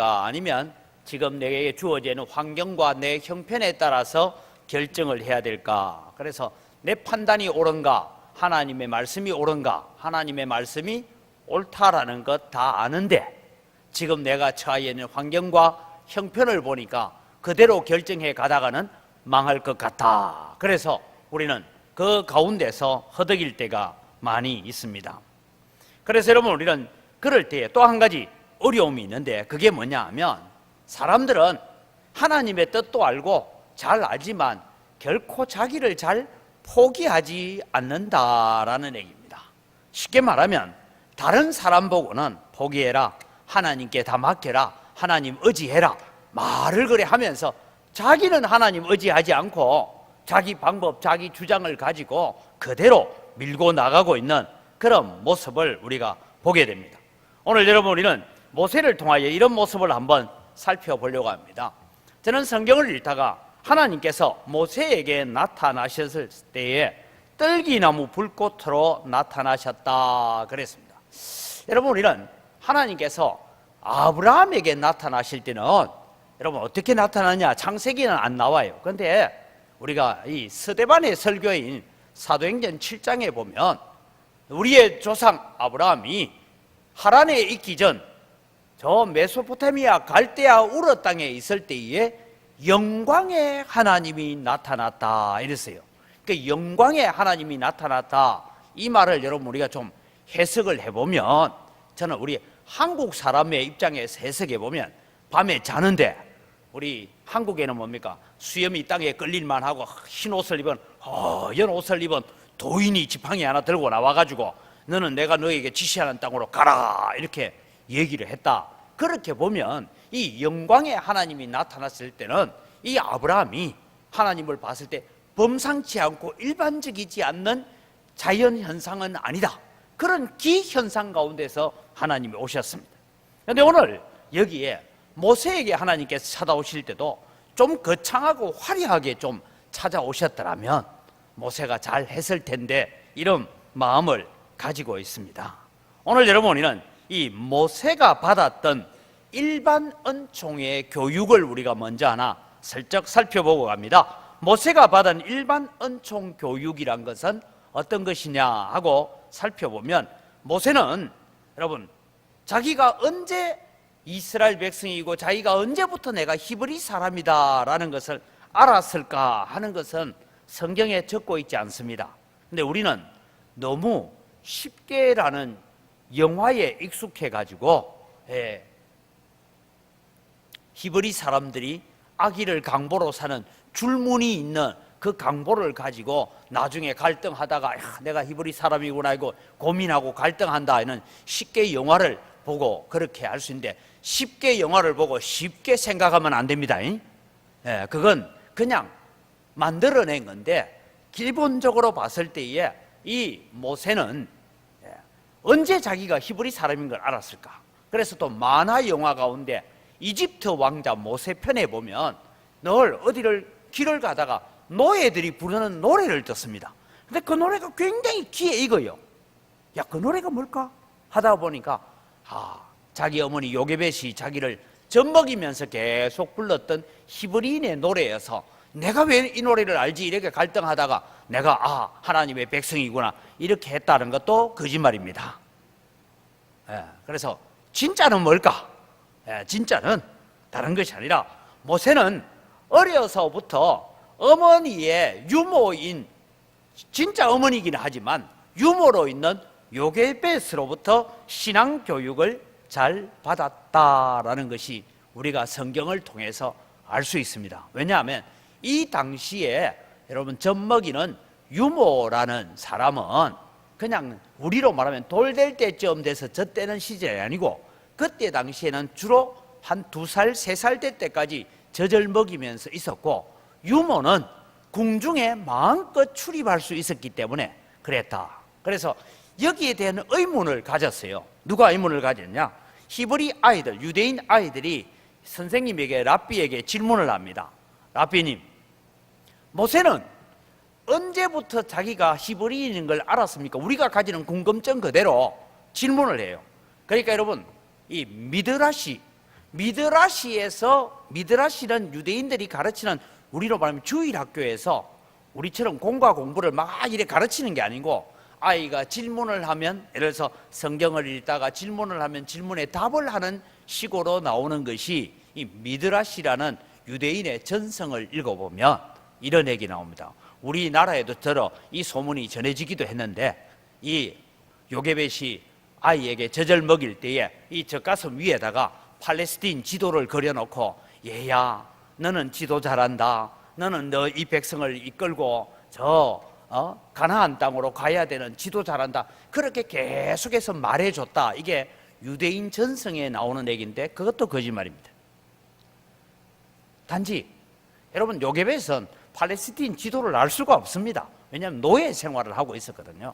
아니면 지금 내게 주어지는 환경과 내 형편에 따라서 결정을 해야 될까? 그래서 내 판단이 옳은가? 하나님의 말씀이 옳은가? 하나님의 말씀이 옳다라는 것 다 아는데 지금 내가 처해 있는 환경과 형편을 보니까 그대로 결정해 가다가는 망할 것 같다. 그래서 우리는 그 가운데서 허덕일 때가 많이 있습니다. 그래서 여러분, 우리는 그럴 때에 또 한 가지 어려움이 있는데 그게 뭐냐 하면, 사람들은 하나님의 뜻도 알고 잘 알지만 결코 자기를 잘 포기하지 않는다라는 얘기입니다. 쉽게 말하면 다른 사람 보고는 포기해라, 하나님께 다 맡겨라, 하나님 의지해라 말을 그래 하면서 자기는 하나님 의지하지 않고 자기 방법, 자기 주장을 가지고 그대로 밀고 나가고 있는 그런 모습을 우리가 보게 됩니다. 오늘 여러분, 우리는 모세를 통하여 이런 모습을 한번 살펴보려고 합니다. 저는 성경을 읽다가 하나님께서 모세에게 나타나셨을 때에 떨기나무 불꽃으로 나타나셨다 그랬습니다. 여러분, 우리는 하나님께서 아브라함에게 나타나실 때는 여러분 어떻게 나타나냐? 창세기는 안 나와요. 그런데 우리가 이 스데반의 설교인 사도행전 7장에 보면 우리의 조상 아브라함이 하란에 있기 전 저 메소포타미아 갈대아 우르 땅에 있을 때에 영광의 하나님이 나타났다 이랬어요. 그러니까 영광의 하나님이 나타났다, 이 말을 여러분 우리가 좀 해석을 해보면, 저는 우리 한국 사람의 입장에서 해석해 보면, 밤에 자는데 우리 한국에는 뭡니까? 수염이 땅에 끌릴만 하고 흰 옷을 입은, 허연 옷을 입은 도인이 지팡이 하나 들고 나와가지고 너는 내가 너에게 지시하는 땅으로 가라 이렇게 얘기를 했다. 그렇게 보면 이 영광의 하나님이 나타났을 때는 이 아브라함이 하나님을 봤을 때 범상치 않고 일반적이지 않는 자연 현상은 아니다, 그런 기현상 가운데서 하나님이 오셨습니다. 그런데 오늘 여기에 모세에게 하나님께서 찾아오실 때도 좀 거창하고 화려하게 좀 찾아오셨더라면 모세가 잘 했을 텐데, 이런 마음을 가지고 있습니다. 오늘 여러분, 우리는 이 모세가 받았던 일반 은총의 교육을 우리가 먼저 하나 슬쩍 살펴보고 갑니다. 모세가 받은 일반 은총 교육이란 것은 어떤 것이냐 하고 살펴보면, 모세는 여러분 자기가 언제 이스라엘 백성이고 자기가 언제부터 내가 히브리 사람이다 라는 것을 알았을까 하는 것은 성경에 적고 있지 않습니다. 근데 우리는 너무 쉽게라는 영화에 익숙해 가지고 히브리 사람들이 아기를 강보로 사는 줄무늬 있는 그 강보를 가지고 나중에 갈등하다가 내가 히브리 사람이구나 이거 고민하고 갈등한다 하는 쉽게 영화를 보고 그렇게 할 수 있는데, 쉽게 영화를 보고 쉽게 생각하면 안 됩니다. 그건 그냥 만들어낸 건데, 기본적으로 봤을 때에 이 모세는 언제 자기가 히브리 사람인 걸 알았을까? 그래서 또 만화 영화 가운데 이집트 왕자 모세 편에 보면 늘 어디를 길을 가다가 노예들이 부르는 노래를 듣습니다. 근데 그 노래가 굉장히 귀에 익어요. 야, 그 노래가 뭘까? 하다 보니까 자기 어머니 요게벳이 자기를 젖먹이면서 계속 불렀던 히브리인의 노래여서 내가 왜 이 노래를 알지? 이렇게 갈등하다가 내가 하나님의 백성이구나 이렇게 했다는 것도 거짓말입니다. 그래서 진짜는 뭘까? 진짜는 다른 것이 아니라 모세는 어려서부터 어머니의 유모인, 진짜 어머니이긴 하지만 유모로 있는 요게벳으로부터 신앙 교육을 잘 받았다라는 것이 우리가 성경을 통해서 알 수 있습니다. 왜냐하면 이 당시에 여러분 젖먹이는 유모라는 사람은 그냥 우리로 말하면 돌 될 때쯤 돼서 젖대는 시절이 아니고, 그때 당시에는 주로 한 2살, 3살 될 때까지 젖을 먹이면서 있었고, 유모는 궁중에 마음껏 출입할 수 있었기 때문에 그랬다. 그래서 여기에 대한 의문을 가졌어요. 누가 의문을 가졌냐? 히브리 아이들, 유대인 아이들이 선생님에게, 랍비에게 질문을 합니다. 랍비님, 모세는 언제부터 자기가 히브리인인 걸 알았습니까? 우리가 가지는 궁금증 그대로 질문을 해요. 그러니까 여러분, 이 미드라시, 미드라시는 유대인들이 가르치는, 우리로 말하면 주일학교에서 우리처럼 공과 공부를 막 이래 가르치는 게 아니고, 아이가 질문을 하면, 예를 들어서 성경을 읽다가 질문을 하면 질문에 답을 하는 식으로 나오는 것이 이 미드라시라는 유대인의 전성을 읽어보면 이런 얘기 나옵니다. 우리나라에도 이 소문이 전해지기도 했는데, 이 요게벳이 아이에게 젖을 먹일 때에 이 젖가슴 위에다가 팔레스틴 지도를 그려놓고, 얘야 너는 지도 잘한다, 너는 너 이 백성을 이끌고 가나안 땅으로 가야 되는 지도 잘한다, 그렇게 계속해서 말해줬다. 이게 유대인 전성에 나오는 얘기인데 그것도 거짓말입니다. 단지 여러분, 요게벳은 팔레스틴 지도를 알 수가 없습니다. 왜냐하면 노예 생활을 하고 있었거든요.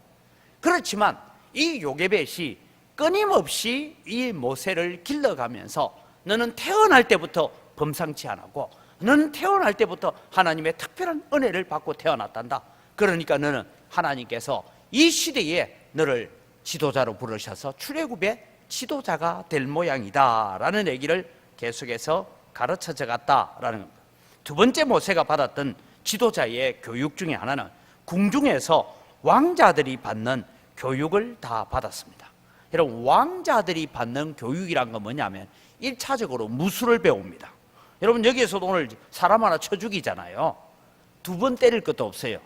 그렇지만 이 요게벳이 끊임없이 이 모세를 길러가면서, 너는 태어날 때부터 범상치 않았고, 너는 태어날 때부터 하나님의 특별한 은혜를 받고 태어났단다. 그러니까 너는 하나님께서 이 시대에 너를 지도자로 부르셔서 출애굽의 지도자가 될 모양이다 라는 얘기를 계속해서 가르쳐져 갔다라는 겁니다. 두 번째 모세가 받았던 지도자의 교육 중에 하나는 궁중에서 왕자들이 받는 교육을 다 받았습니다. 여러분, 왕자들이 받는 교육이란 건 뭐냐면 1차적으로 무술을 배웁니다. 여러분, 여기에서도 오늘 사람 하나 쳐 죽이잖아요. 두 번 때릴 것도 없어요.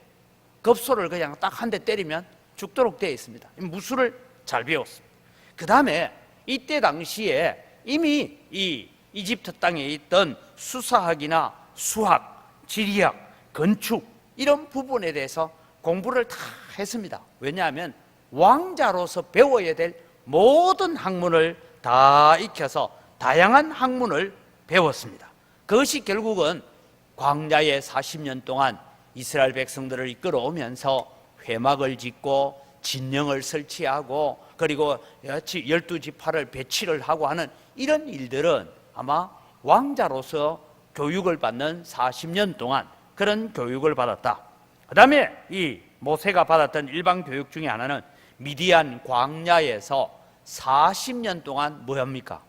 겁소를 그냥 딱 한 대 때리면 죽도록 되어 있습니다. 무술을 잘 배웠습니다. 그 다음에 이때 당시에 이미 이 이집트 땅에 있던 수사학이나 수학, 지리학, 건축 이런 부분에 대해서 공부를 다 했습니다. 왜냐하면 왕자로서 배워야 될 모든 학문을 다 익혀서 다양한 학문을 배웠습니다. 그것이 결국은 광야에 40년 동안 이스라엘 백성들을 이끌어오면서 회막을 짓고 진영을 설치하고, 그리고 12지파를 배치를 하고 하는 이런 일들은 아마 왕자로서 교육을 받는 40년 동안 그런 교육을 받았다. 그 다음에 이 모세가 받았던 일반 교육 중에 하나는 미디안 광야에서 40년 동안 뭐합니까?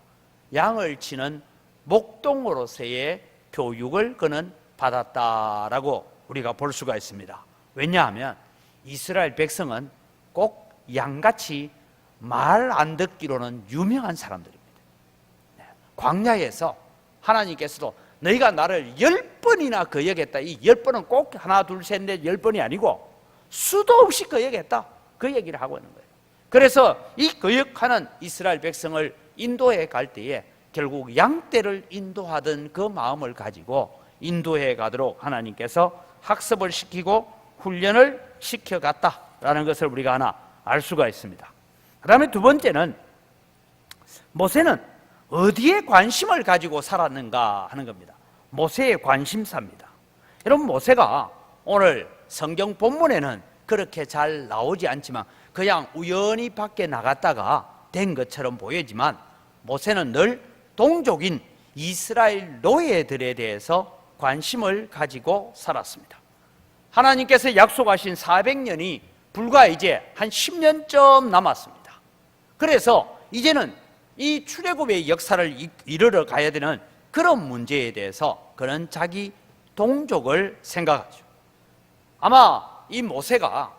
양을 치는 목동으로서의 교육을 그는 받았다라고 우리가 볼 수가 있습니다. 왜냐하면 이스라엘 백성은 꼭 양같이 말 안 듣기로는 유명한 사람들입니다. 광야에서 하나님께서도 너희가 나를 10번이나 거역했다. 이 10번은 꼭 하나 둘 셋 넷 10번이 아니고 수도 없이 거역했다. 그 얘기를 하고 있는 거예요. 그래서 이 거역하는 이스라엘 백성을 인도해 갈 때에 결국 양떼를 인도하던 그 마음을 가지고 인도해 가도록 하나님께서 학습을 시키고 훈련을 시켜갔다라는 것을 우리가 하나 알 수가 있습니다. 그 다음에 두 번째는 모세는 어디에 관심을 가지고 살았는가 하는 겁니다. 모세의 관심사입니다. 여러분, 모세가 오늘 성경 본문에는 그렇게 잘 나오지 않지만 그냥 우연히 밖에 나갔다가 된 것처럼 보이지만, 모세는 늘 동족인 이스라엘 노예들에 대해서 관심을 가지고 살았습니다. 하나님께서 약속하신 400년이 불과 이제 한 10년쯤 남았습니다. 그래서 이제는 이 출애굽의 역사를 이르러 가야 되는 그런 문제에 대해서 그는 자기 동족을 생각하죠. 아마 이 모세가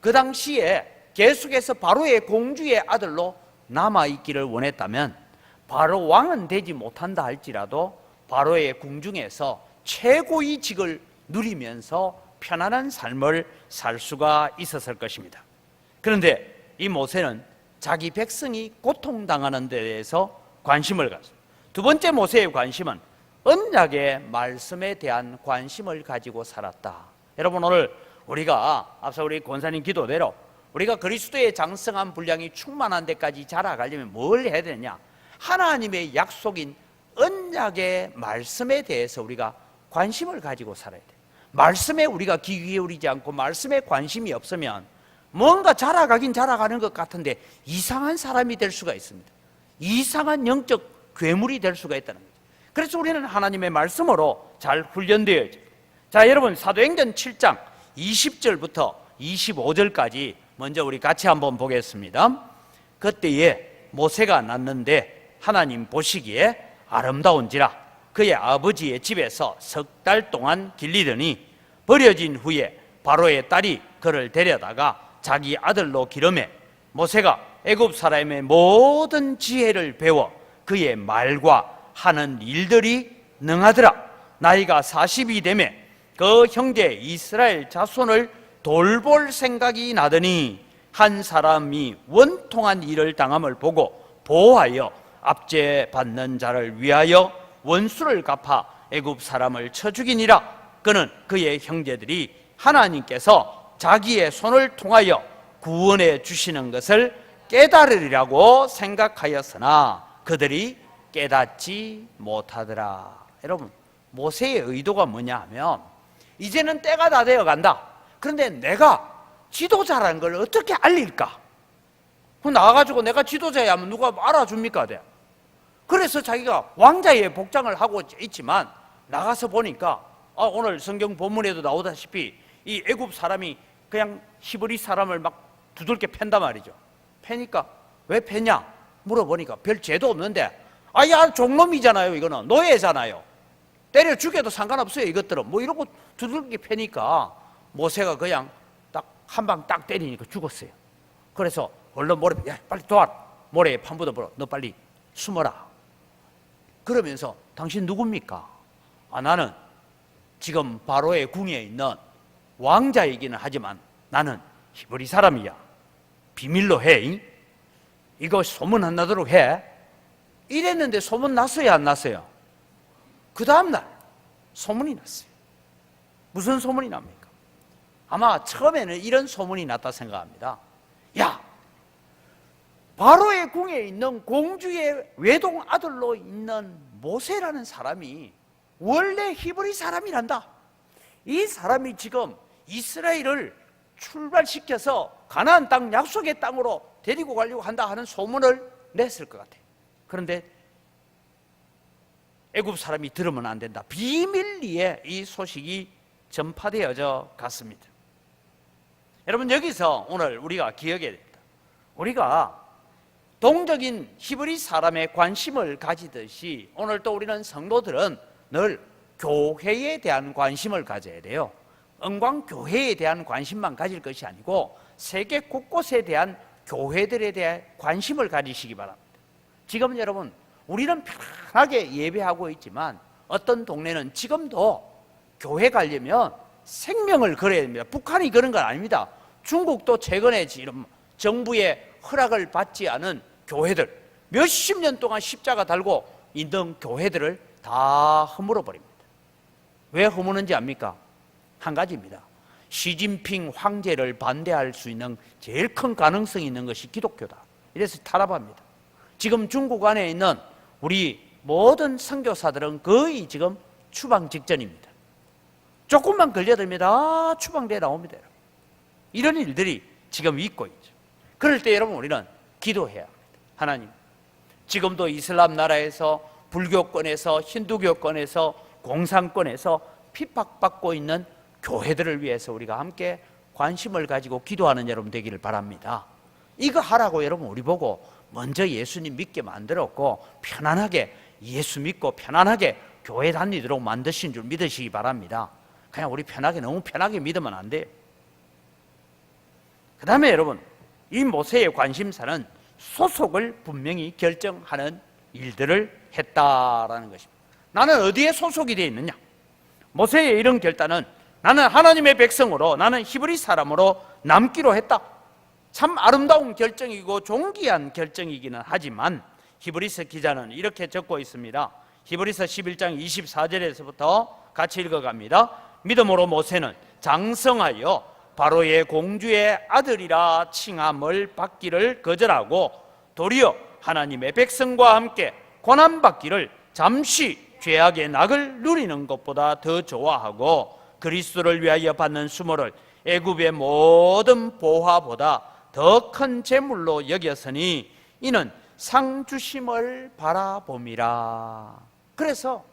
그 당시에 계속해서 바로의 공주의 아들로 남아있기를 원했다면, 바로 왕은 되지 못한다 할지라도 바로의 궁중에서 최고의 직을 누리면서 편안한 삶을 살 수가 있었을 것입니다. 그런데 이 모세는 자기 백성이 고통당하는 데 대해서 관심을 가졌습니다. 두 번째 모세의 관심은 언약의 말씀에 대한 관심을 가지고 살았다. 여러분, 오늘 우리가 앞서 우리 권사님 기도대로 우리가 그리스도의 장성한 분량이 충만한 데까지 자라가려면 뭘 해야 되느냐? 하나님의 약속인 언약의 말씀에 대해서 우리가 관심을 가지고 살아야 돼요. 말씀에 우리가 귀 기울이지 않고 말씀에 관심이 없으면 뭔가 자라가긴 자라가는 것 같은데 이상한 사람이 될 수가 있습니다. 이상한 영적 괴물이 될 수가 있다는 거죠. 그래서 우리는 하나님의 말씀으로 잘 훈련되어야죠. 자, 여러분, 사도행전 7장 20절부터 25절까지 먼저 우리 같이 한번 보겠습니다. 그때에 모세가 났는데 하나님 보시기에 아름다운지라 그의 아버지의 집에서 3달 동안 길리더니 버려진 후에 바로의 딸이 그를 데려다가 자기 아들로 기르매 모세가 애굽 사람의 모든 지혜를 배워 그의 말과 하는 일들이 능하더라. 나이가 40이 되매 그 형제 이스라엘 자손을 돌볼 생각이 나더니 한 사람이 원통한 일을 당함을 보고 보호하여 압제받는 자를 위하여 원수를 갚아 애굽 사람을 쳐 죽이니라. 그는 그의 형제들이 하나님께서 자기의 손을 통하여 구원해 주시는 것을 깨달으리라고 생각하였으나 그들이 깨닫지 못하더라. 여러분, 모세의 의도가 뭐냐 하면 이제는 때가 다 되어 간다. 그런데 내가 지도자라는 걸 어떻게 알릴까? 나가가지고 내가 지도자야 하면 누가 알아줍니까? 그래서 자기가 왕자의 복장을 하고 있지만 나가서 보니까 오늘 성경 본문에도 나오다시피 이 애굽 사람이 그냥 히브리 사람을 막 두들겨 팬단 말이죠. 패니까 왜 패냐 물어보니까 별 죄도 없는데 야 종놈이잖아요. 이거는 노예잖아요. 때려 죽여도 상관없어요. 이것들은 뭐 이러고 두들겨 패니까 모세가 그냥 딱 한 방 딱 때리니까 죽었어요. 그래서 얼른 모래 야 빨리 도와라. 모래에 판 묻어버려. 너 빨리 숨어라. 그러면서 당신 누굽니까? 나는 지금 바로의 궁에 있는 왕자이기는 하지만 나는 히브리 사람이야. 비밀로 해. 이거 소문 안 나도록 해. 이랬는데 소문 났어요, 안 났어요? 그 다음날 소문이 났어요. 무슨 소문이 납니까? 아마 처음에는 이런 소문이 났다 생각합니다. 야, 바로의 궁에 있는 공주의 외동 아들로 있는 모세라는 사람이 원래 히브리 사람이란다. 이 사람이 지금 이스라엘을 출발시켜서 가나안 땅 약속의 땅으로 데리고 가려고 한다 하는 소문을 냈을 것 같아요. 그런데 애굽 사람이 들으면 안 된다. 비밀리에 이 소식이 전파되어져 갔습니다. 여러분, 여기서 오늘 우리가 기억해야 됩니다. 우리가 동적인 히브리 사람의 관심을 가지듯이 오늘 또 우리는 성도들은 늘 교회에 대한 관심을 가져야 돼요. 은광교회에 대한 관심만 가질 것이 아니고 세계 곳곳에 대한 교회들에 대한 관심을 가지시기 바랍니다. 지금 여러분, 우리는 편하게 예배하고 있지만 어떤 동네는 지금도 교회 가려면 생명을 걸어야 됩니다. 북한이 그런 건 아닙니다. 중국도 최근에 지금 정부의 허락을 받지 않은 교회들, 몇십 년 동안 십자가 달고 있는 교회들을 다 허물어 버립니다. 왜 허무는지 압니까? 한 가지입니다. 시진핑 황제를 반대할 수 있는 제일 큰 가능성이 있는 것이 기독교다. 이래서 탄압합니다. 지금 중국 안에 있는 우리 모든 선교사들은 거의 지금 추방 직전입니다. 조금만 걸려듭니다. 추방돼 나옵니다. 이런 일들이 지금 있고 있죠. 그럴 때 여러분, 우리는 기도해야 합니다. 하나님, 지금도 이슬람 나라에서, 불교권에서, 힌두교권에서, 공산권에서 핍박받고 있는 교회들을 위해서 우리가 함께 관심을 가지고 기도하는 여러분 되기를 바랍니다. 이거 하라고 여러분 우리 보고 먼저 예수님 믿게 만들었고 편안하게 예수 믿고 편안하게 교회 다니도록 만드신 줄 믿으시기 바랍니다. 그냥 우리 편하게, 너무 편하게 믿으면 안 돼요. 그 다음에 여러분, 이 모세의 관심사는 소속을 분명히 결정하는 일들을 했다라는 것입니다. 나는 어디에 소속이 되어 있느냐? 모세의 이런 결단은 나는 하나님의 백성으로, 나는 히브리 사람으로 남기로 했다. 참 아름다운 결정이고 존귀한 결정이기는 하지만 히브리서 기자는 이렇게 적고 있습니다. 히브리서 11장 24절에서부터 같이 읽어갑니다. 믿음으로 모세는 장성하여 바로의 공주의 아들이라 칭함을 받기를 거절하고 도리어 하나님의 백성과 함께 고난받기를 잠시 죄악의 낙을 누리는 것보다 더 좋아하고 그리스도를 위하여 받는 수모를 애굽의 모든 보화보다 더 큰 재물로 여겼으니 이는 상 주심을 바라봄이라. 그래서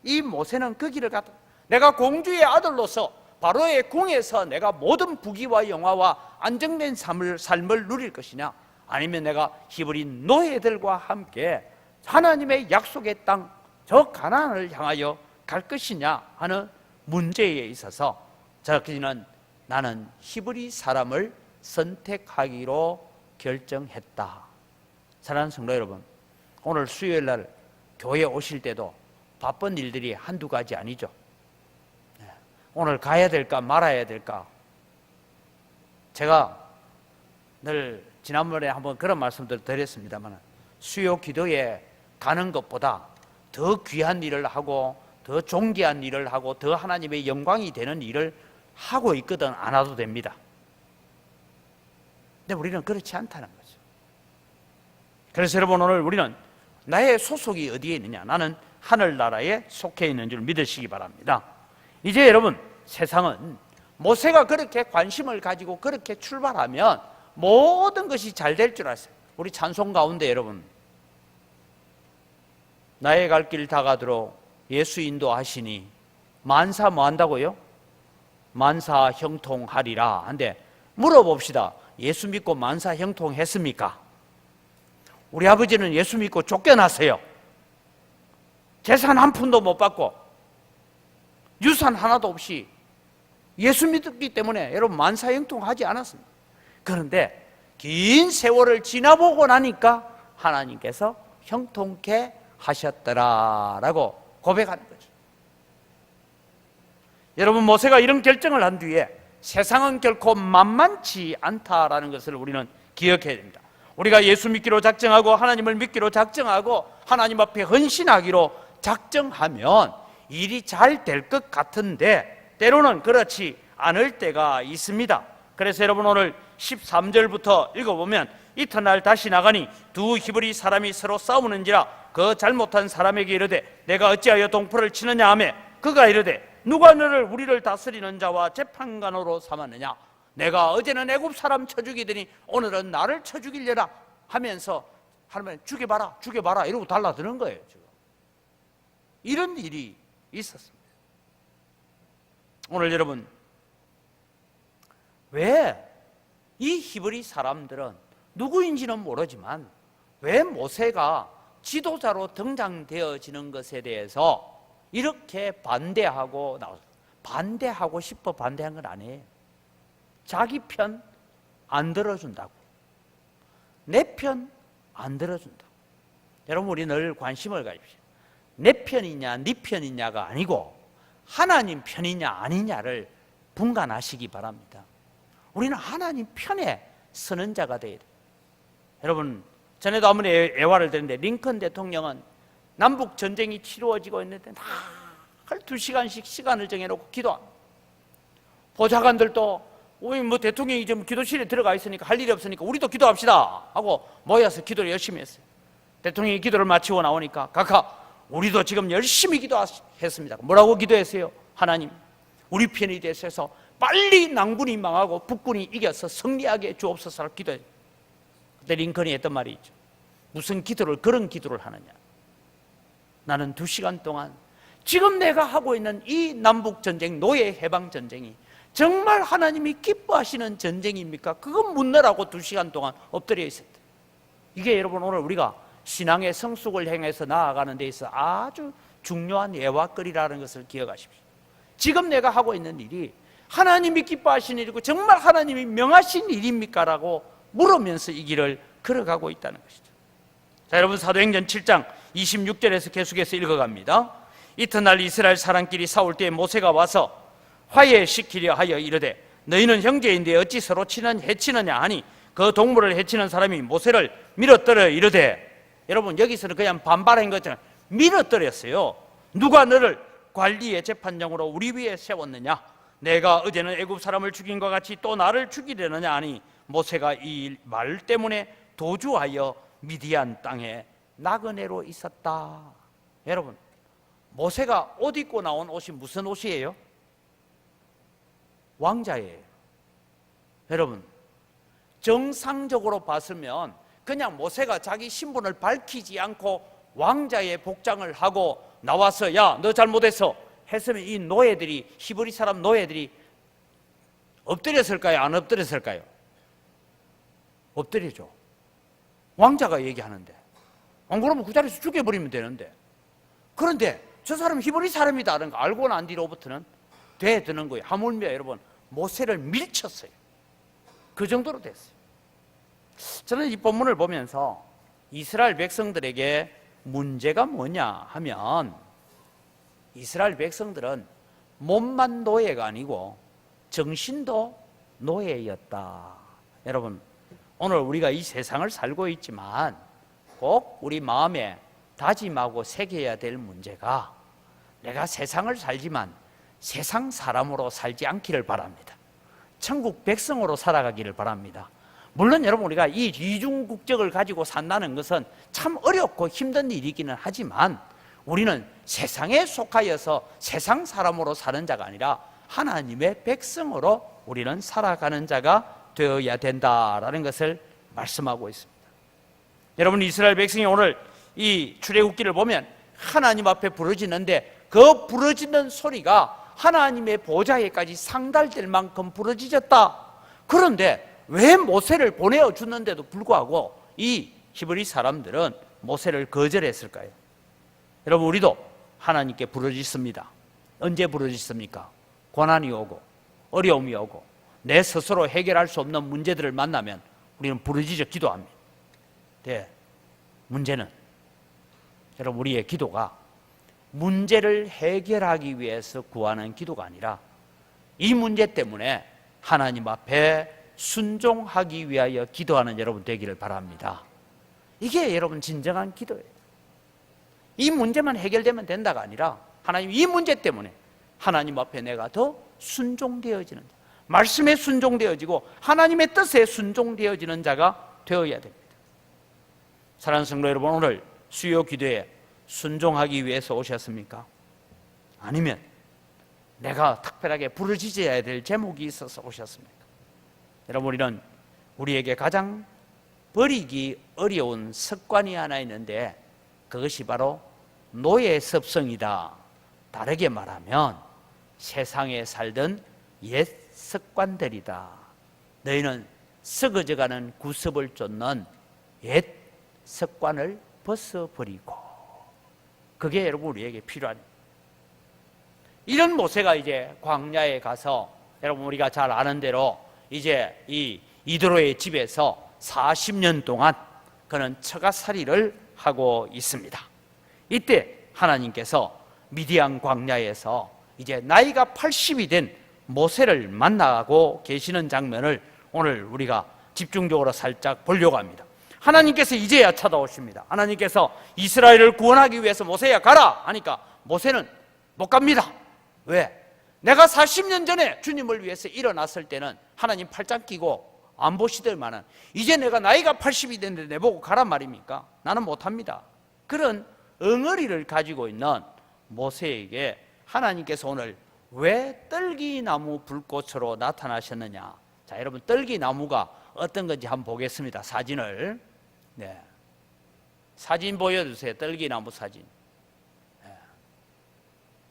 이 모세는 그 길을 갔다. 내가 공주의 아들로서 바로의 궁에서 내가 모든 부귀와 영화와 안정된 삶을 누릴 것이냐, 아니면 내가 히브리 노예들과 함께 하나님의 약속의 땅 저 가나안을 향하여 갈 것이냐 하는 문제에 있어서 저기는 나는 히브리 사람을 선택하기로 결정했다. 사랑하는 성도 여러분, 오늘 수요일 날 교회 오실 때도 바쁜 일들이 한두 가지 아니죠. 오늘 가야 될까 말아야 될까. 제가 늘 지난번에 한번 그런 말씀들 드렸습니다만, 수요 기도에 가는 것보다 더 귀한 일을 하고 더 존귀한 일을 하고 더 하나님의 영광이 되는 일을 하고 있거든 안 와도 됩니다. 근데 우리는 그렇지 않다는 거죠. 그래서 여러분, 오늘 우리는 나의 소속이 어디에 있느냐, 나는 하늘나라에 속해 있는 줄 믿으시기 바랍니다. 이제 여러분, 세상은 모세가 그렇게 관심을 가지고 그렇게 출발하면 모든 것이 잘 될 줄 아세요. 우리 찬송 가운데 여러분, 나의 갈 길 다 가도록 예수 인도하시니 만사 뭐 한다고요? 만사 형통하리라. 한데 물어봅시다. 예수 믿고 만사 형통했습니까? 우리 아버지는 예수 믿고 쫓겨났어요. 재산 한 푼도 못 받고 유산 하나도 없이 예수 믿었기 때문에 여러분 만사 형통하지 않았습니다. 그런데 긴 세월을 지나보고 나니까 하나님께서 형통케 하셨더라라고 고백하는 거죠. 여러분, 모세가 이런 결정을 한 뒤에 세상은 결코 만만치 않다라는 것을 우리는 기억해야 됩니다. 우리가 예수 믿기로 작정하고 하나님을 믿기로 작정하고 하나님 앞에 헌신하기로 작정하면 일이 잘 될 것 같은데 때로는 그렇지 않을 때가 있습니다. 그래서 여러분, 오늘 13절부터 읽어보면 이튿날 다시 나가니 두 히브리 사람이 서로 싸우는지라 그 잘못한 사람에게 이르되 내가 어찌하여 동포를 치느냐 하매 그가 이르되 누가 너를 우리를 다스리는 자와 재판관으로 삼았느냐? 내가 어제는 애굽 사람 쳐 죽이더니 오늘은 나를 쳐 죽이려나 하면서 하나님 죽여봐라 죽여봐라 이러고 달라드는 거예요. 지금 이런 일이 있었습니다. 오늘 여러분, 왜 이 히브리 사람들은 누구인지는 모르지만 왜 모세가 지도자로 등장되어지는 것에 대해서 이렇게 반대하고 반대하고 싶어 반대한 건 아니에요. 자기 편 안 들어준다고, 내 편 안 들어준다고. 여러분, 우리 늘 관심을 가집시오. 내 편이냐 네 편이냐가 아니고 하나님 편이냐 아니냐를 분간하시기 바랍니다. 우리는 하나님 편에 서는 자가 되어야 돼요. 여러분, 전에도 한번 애화를 드렸는데 링컨 대통령은 남북 전쟁이 치루어지고 있는데 늘 2시간씩 시간을 정해놓고 기도합니다. 보좌관들도 우리 뭐 대통령이 지금 기도실에 들어가 있으니까 할 일이 없으니까 우리도 기도합시다 하고 모여서 기도를 열심히 했어요. 대통령이 기도를 마치고 나오니까 각각 우리도 지금 열심히 기도했습니다. 뭐라고 기도했어요? 하나님, 우리 편이 되셔서 빨리 남군이 망하고 북군이 이겨서 승리하게 주옵소서를 기도했어요. 그때 링컨이 했던 말이 있죠. 무슨 기도를 그런 기도를 하느냐? 나는 2시간 동안 지금 내가 하고 있는 이 남북전쟁, 노예 해방전쟁이 정말 하나님이 기뻐하시는 전쟁입니까? 그건 묻느라고 2시간 동안 엎드려 있었다. 이게 여러분, 오늘 우리가 신앙의 성숙을 행해서 나아가는 데 있어 아주 중요한 예화거리라는 것을 기억하십시오. 지금 내가 하고 있는 일이 하나님이 기뻐하시는 일이고 정말 하나님이 명하신 일입니까? 라고 물으면서 이 길을 걸어가고 있다는 것이죠. 자, 여러분, 사도행전 7장 26절에서 계속해서 읽어갑니다. 이튿날 이스라엘 사람끼리 싸울 때에 모세가 와서 화해시키려 하여 이르되 너희는 형제인데 어찌 서로 해치느냐 하니 그 동물을 해치는 사람이 모세를 밀어떨어 이르되, 여러분, 여기서는 그냥 반발한 것처럼 밀어떨었어요. 누가 너를 관리의 재판장으로 우리 위에 세웠느냐? 내가 어제는 애굽 사람을 죽인 것 같이 또 나를 죽이려느냐 하니 모세가 이 말 때문에 도주하여 미디안 땅에 나그네로 있었다. 여러분, 모세가 옷 입고 나온 옷이 무슨 옷이에요? 왕자예요. 여러분, 정상적으로 봤으면 그냥 모세가 자기 신분을 밝히지 않고 왕자의 복장을 하고 나와서 야, 너 잘못했어 했으면 이 노예들이, 히브리 사람 노예들이 엎드렸을까요? 안 엎드렸을까요? 엎드리죠. 왕자가 얘기하는데 안 그러면 그 자리에서 죽여버리면 되는데 그런데 저 사람 히브리 사람이다라는 거 알고 난 뒤로부터는 되드는 거예요. 하물며 여러분 모세를 밀쳤어요. 그 정도로 됐어요. 저는 이 본문을 보면서 이스라엘 백성들에게 문제가 뭐냐 하면, 이스라엘 백성들은 몸만 노예가 아니고 정신도 노예였다. 여러분, 오늘 우리가 이 세상을 살고 있지만 꼭 우리 마음에 다짐하고 새겨야 될 문제가, 내가 세상을 살지만 세상 사람으로 살지 않기를 바랍니다. 천국 백성으로 살아가기를 바랍니다. 물론 여러분, 우리가 이 이중 국적을 가지고 산다는 것은 참 어렵고 힘든 일이기는 하지만, 우리는 세상에 속하여서 세상 사람으로 사는 자가 아니라 하나님의 백성으로 우리는 살아가는 자가 되어야 된다라는 것을 말씀하고 있습니다. 여러분, 이스라엘 백성이 오늘 이 출애굽기를 보면 하나님 앞에 부르짖는데, 그 부르짖는 소리가 하나님의 보좌에까지 상달될 만큼 부르짖었다. 그런데 왜 모세를 보내어 주는데도 불구하고 이 히브리 사람들은 모세를 거절했을까요? 여러분, 우리도 하나님께 부르짖습니다. 언제 부르짖습니까? 고난이 오고 어려움이 오고 내 스스로 해결할 수 없는 문제들을 만나면 우리는 부르짖어 기도합니다. 네. 문제는 여러분, 우리의 기도가 문제를 해결하기 위해서 구하는 기도가 아니라 이 문제 때문에 하나님 앞에 순종하기 위하여 기도하는 여러분 되기를 바랍니다. 이게 여러분 진정한 기도예요. 이 문제만 해결되면 된다가 아니라 하나님, 이 문제 때문에 하나님 앞에 내가 더 순종되어지는 자, 말씀에 순종되어지고 하나님의 뜻에 순종되어지는 자가 되어야 됩니다. 사랑하는 성도 여러분, 오늘 수요 기도에 순종하기 위해서 오셨습니까? 아니면 내가 특별하게 부르짖어야 될 제목이 있어서 오셨습니까? 여러분, 우리는 우리에게 가장 버리기 어려운 습관이 하나 있는데, 그것이 바로 노예 습성이다. 다르게 말하면 세상에 살던 옛 습관들이다. 너희는 썩어져가는 구습을 쫓는 옛 습관을 벗어버리고, 그게 여러분 우리에게 필요한, 이런 모세가 이제 광야에 가서 여러분 우리가 잘 아는 대로 이제 이 이드로의 집에서 40년 동안 그는 처가살이를 하고 있습니다. 이때 하나님께서 미디안 광야에서 이제 나이가 80이 된 모세를 만나고 계시는 장면을 오늘 우리가 집중적으로 살짝 보려고 합니다. 하나님께서 이제야 찾아오십니다. 하나님께서 이스라엘을 구원하기 위해서 모세야 가라 하니까 모세는 못 갑니다. 왜? 내가 40년 전에 주님을 위해서 일어났을 때는 하나님 팔짱 끼고 안 보시더만은 이제 내가 나이가 80이 됐는데 내보고 가란 말입니까? 나는 못합니다. 그런 엉어리를 가지고 있는 모세에게 하나님께서 오늘 왜 떨기나무 불꽃으로 나타나셨느냐? 자, 여러분, 떨기나무가 어떤 건지 한번 보겠습니다. 사진을. 네. 사진 보여주세요. 떨기나무 사진. 네.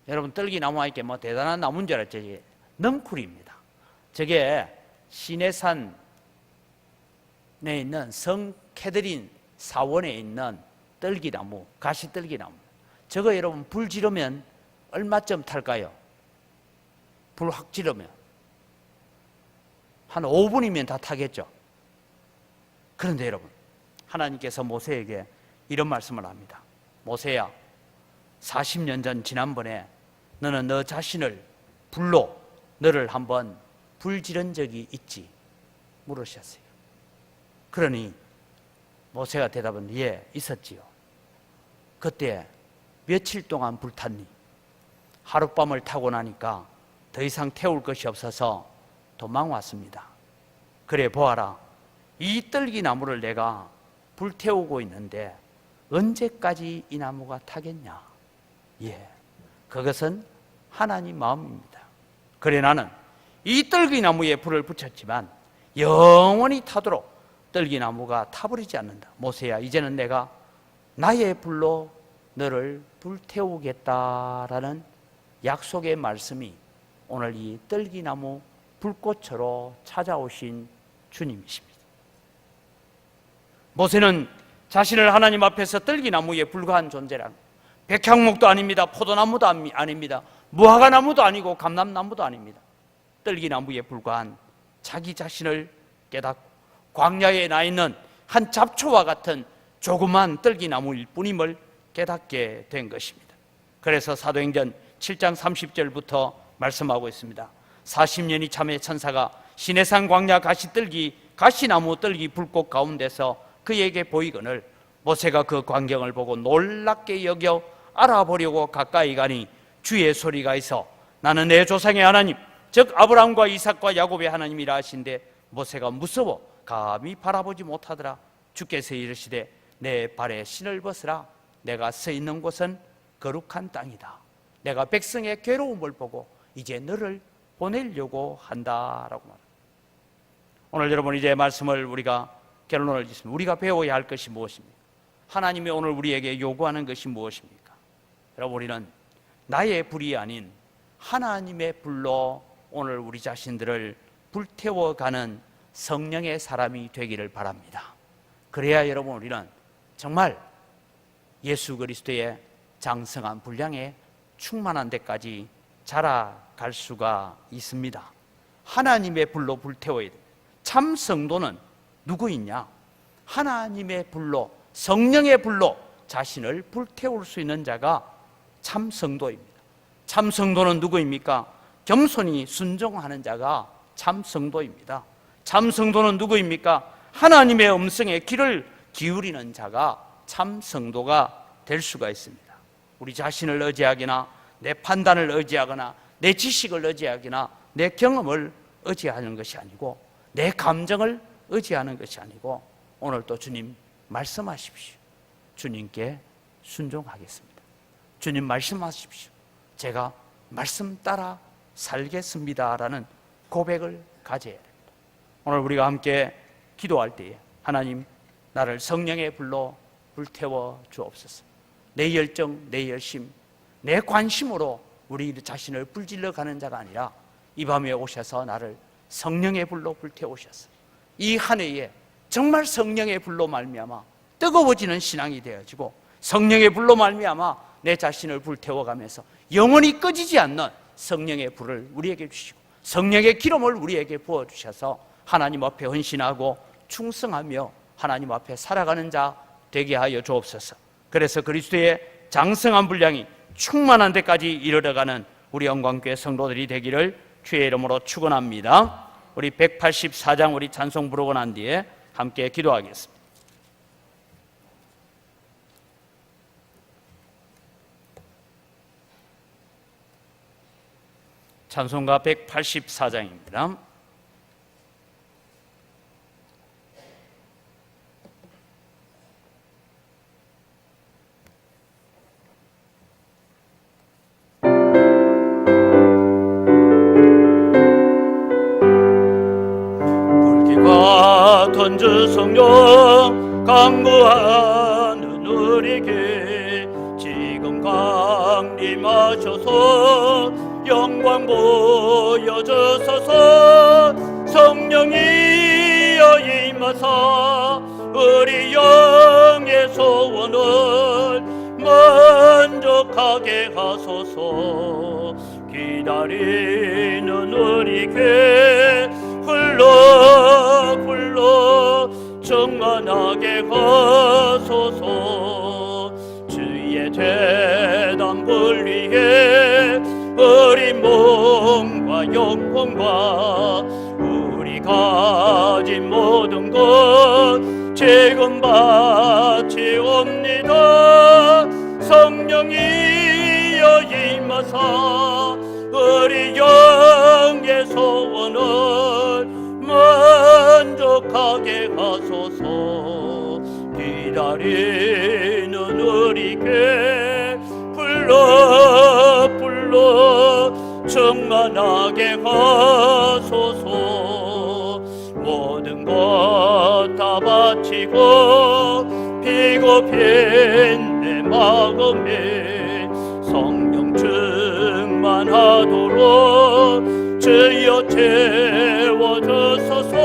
여러분, 떨기나무 하니까 뭐 대단한 나무인 줄 알았죠? 넝쿨입니다. 저게 시내산에 있는 성 캐드린 사원에 있는 떨기나무, 가시떨기나무. 저거 여러분 불 지르면 얼마쯤 탈까요? 불 확 지르면 한 5분이면 다 타겠죠. 그런데 여러분, 하나님께서 모세에게 이런 말씀을 합니다. 모세야, 40년 전 지난번에 너는 너 자신을 불로 너를 한번 불 지른 적이 있지? 물으셨어요. 그러니 모세가 대답은 예, 있었지요. 그때 며칠 동안 불탔니? 하룻밤을 타고 나니까 더 이상 태울 것이 없어서 도망왔습니다. 그래 보아라, 이 떨기나무를 내가 불태우고 있는데 언제까지 이 나무가 타겠냐? 예, 그것은 하나님 마음입니다. 그래 나는 이 떨기나무에 불을 붙였지만 영원히 타도록 떨기나무가 타버리지 않는다. 모세야, 이제는 내가 나의 불로 너를 불태우겠다라는 약속의 말씀이 오늘 이 떨기나무 불꽃으로 찾아오신 주님이십니다. 모세는 자신을 하나님 앞에서 떨기나무에 불과한 존재라, 백향목도 아닙니다. 포도나무도 아닙니다. 무화과나무도 아니고 감람나무도 아닙니다. 떨기나무에 불과한 자기 자신을 깨닫고 광야에 나 있는 한 잡초와 같은 조그만 떨기나무일 뿐임을 깨닫게 된 것입니다. 그래서 사도행전 7장 30절부터 말씀하고 있습니다. 40년이 참에 천사가 시내산 광야 가시나무 떨기 불꽃 가운데서 그에게 보이거늘 모세가 그 광경을 보고 놀랍게 여겨 알아보려고 가까이 가니 주의 소리가 있어 나는 내 조상의 하나님 즉 아브라함과 이삭과 야곱의 하나님이라 하신데 모세가 무서워 감히 바라보지 못하더라. 주께서 이르시되 내 발에 신을 벗으라. 내가 서 있는 곳은 거룩한 땅이다. 내가 백성의 괴로움을 보고 이제 너를 보내려고 한다라고 말합니다. 오늘 여러분 이제 말씀을 우리가 결론을 짓습니다. 우리가 배워야 할 것이 무엇입니까? 하나님이 오늘 우리에게 요구하는 것이 무엇입니까? 여러분 우리는 나의 불이 아닌 하나님의 불로 오늘 우리 자신들을 불태워가는 성령의 사람이 되기를 바랍니다. 그래야 여러분 우리는 정말 예수 그리스도의 장성한 분량에 충만한 데까지 자라갈 수가 있습니다. 하나님의 불로 불태워야 됩니다. 참 성도는 누구 있냐? 하나님의 불로 성령의 불로 자신을 불태울 수 있는 자가 참 성도입니다. 참 성도는 누구입니까? 겸손히 순종하는 자가 참 성도입니다. 참 성도는 누구입니까? 하나님의 음성에 귀를 기울이는 자가 참 성도가 될 수가 있습니다. 우리 자신을 의지하거나 내 판단을 의지하거나 내 지식을 의지하거나 내 경험을 의지하는 것이 아니고 내 감정을 의지하는 것이 아니고 오늘 또 주님 말씀하십시오. 주님께 순종하겠습니다. 주님 말씀하십시오. 제가 말씀 따라 살겠습니다 라는 고백을 가져야 됩니다. 오늘 우리가 함께 기도할 때에 하나님 나를 성령의 불로 불태워 주옵소서. 내 열정, 내 열심, 내 관심으로 우리 자신을 불질러 가는 자가 아니라 이 밤에 오셔서 나를 성령의 불로 불태우셔서 이 한 해에 정말 성령의 불로 말미암아 뜨거워지는 신앙이 되어지고 성령의 불로 말미암아 내 자신을 불태워가면서 영원히 꺼지지 않는 성령의 불을 우리에게 주시고 성령의 기름을 우리에게 부어주셔서 하나님 앞에 헌신하고 충성하며 하나님 앞에 살아가는 자 되게 하여 주옵소서. 그래서 그리스도의 장성한 분량이 충만한 데까지 이르러가는 우리 영광교회 성도들이 되기를 주의 이름으로 축원합니다. 우리 184장 우리 찬송 부르고 난 뒤에 함께 기도하겠습니다. 찬송가 184장입니다. 불길과 던져 성령 강구하는 우리에게 지금 강림하셔서 영광 보여주소서. 성령이여 임하사 우리 영의 소원을 만족하게 하소서. 기다리는 우리 궤 불러 정만하게 하소서. 주의 대담을 위해 우리 몸과 영혼과 우리 가진 모든 것 지금 바치옵니다. 성령이여 임하사 우리 영의 소원을 만족하게 하소서. 기다리는 우리 궤 불러 충만하게 하소서. 모든 것 다 바치고 피고 핀 내 마음에 성령 충만하도록 주여 채워주소서.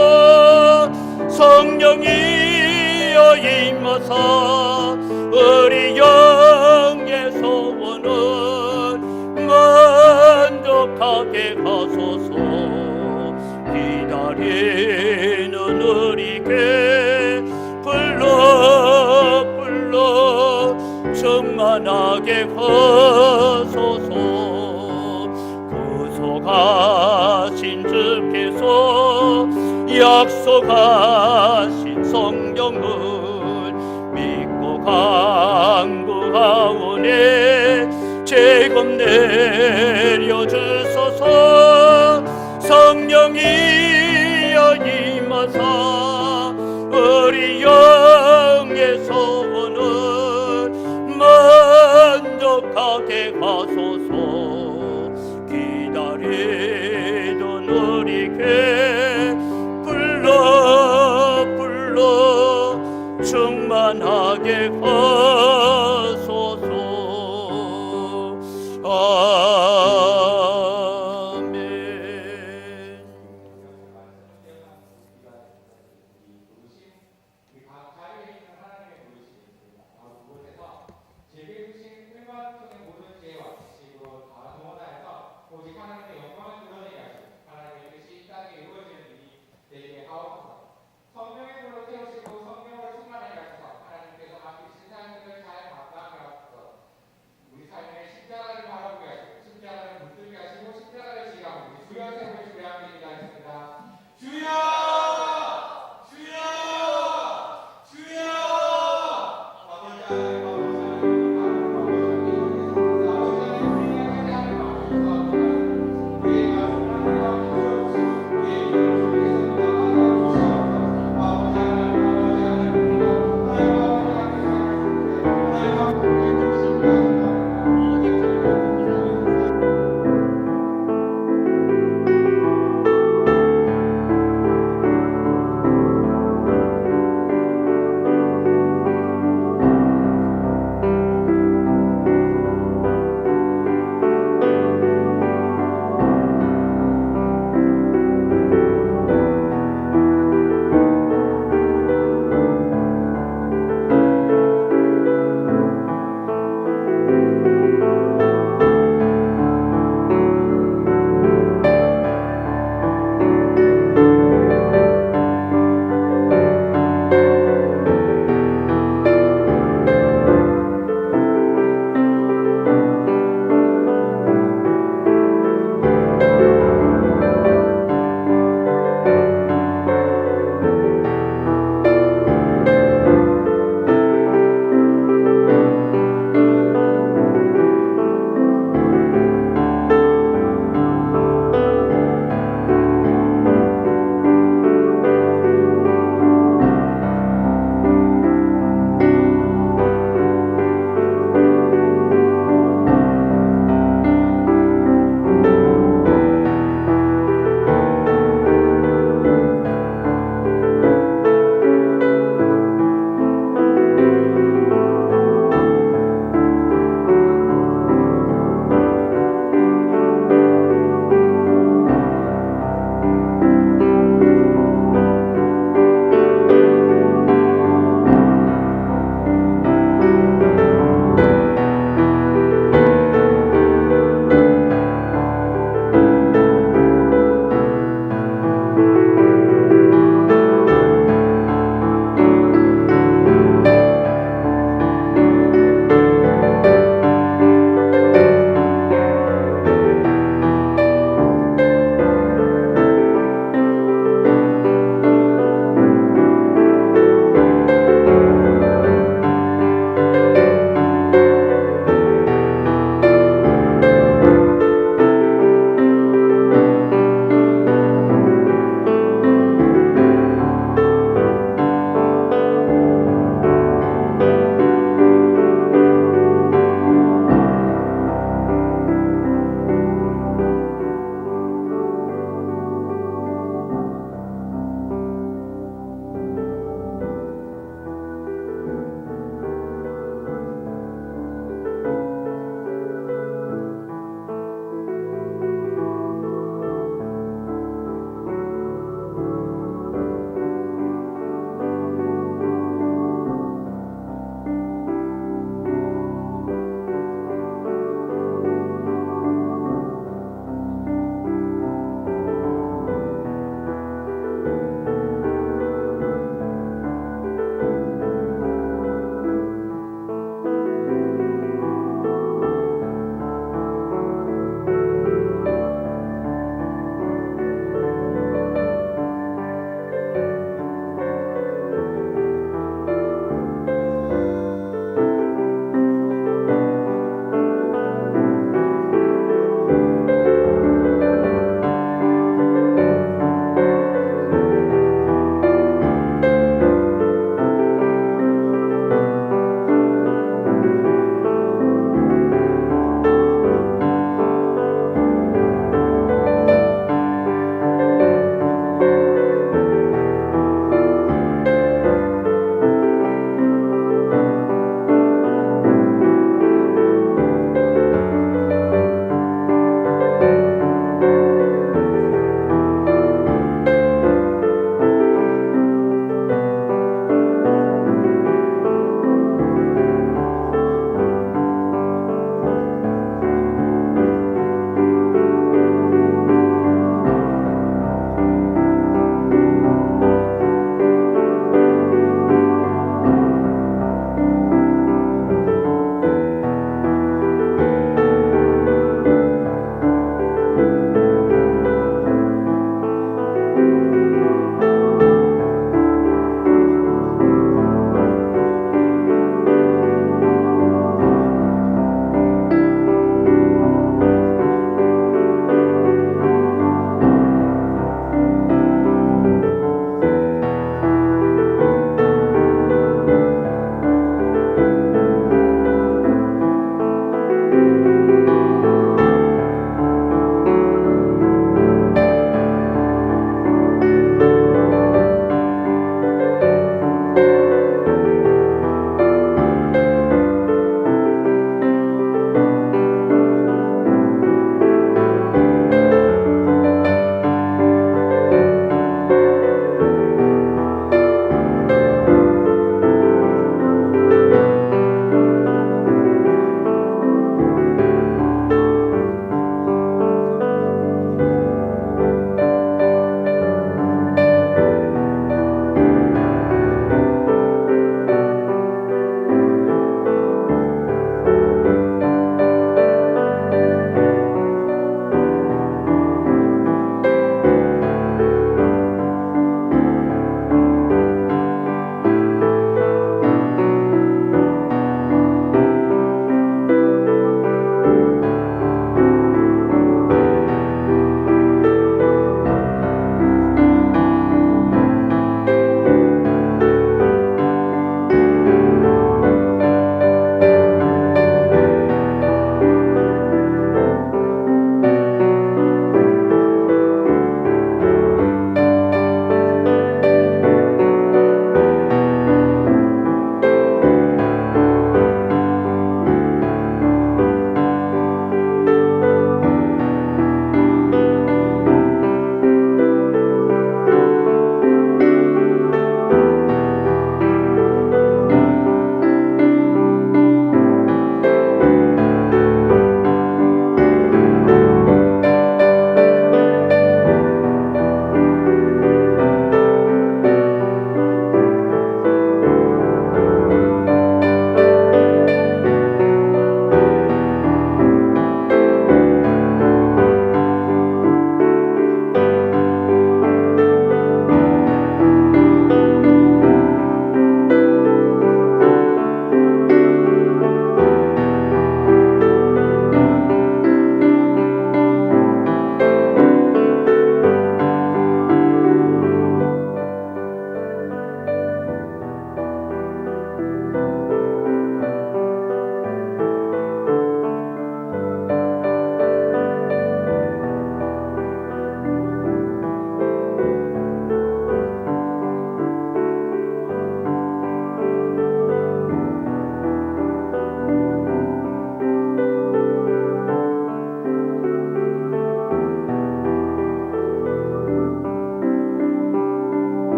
성령이여 임하사 우리 영의 소 만족하게 하소서. 기다리는 우리에게 불러 충만하게 하소서. 구속하신 주께서 약속하신 성령을 믿고 간구하오니 지금 내려주소서. 성령이여 임하사 우리 영의 소원을 만족하게 하소서. 기다리던 우리에게 불러 충만하게 하소서.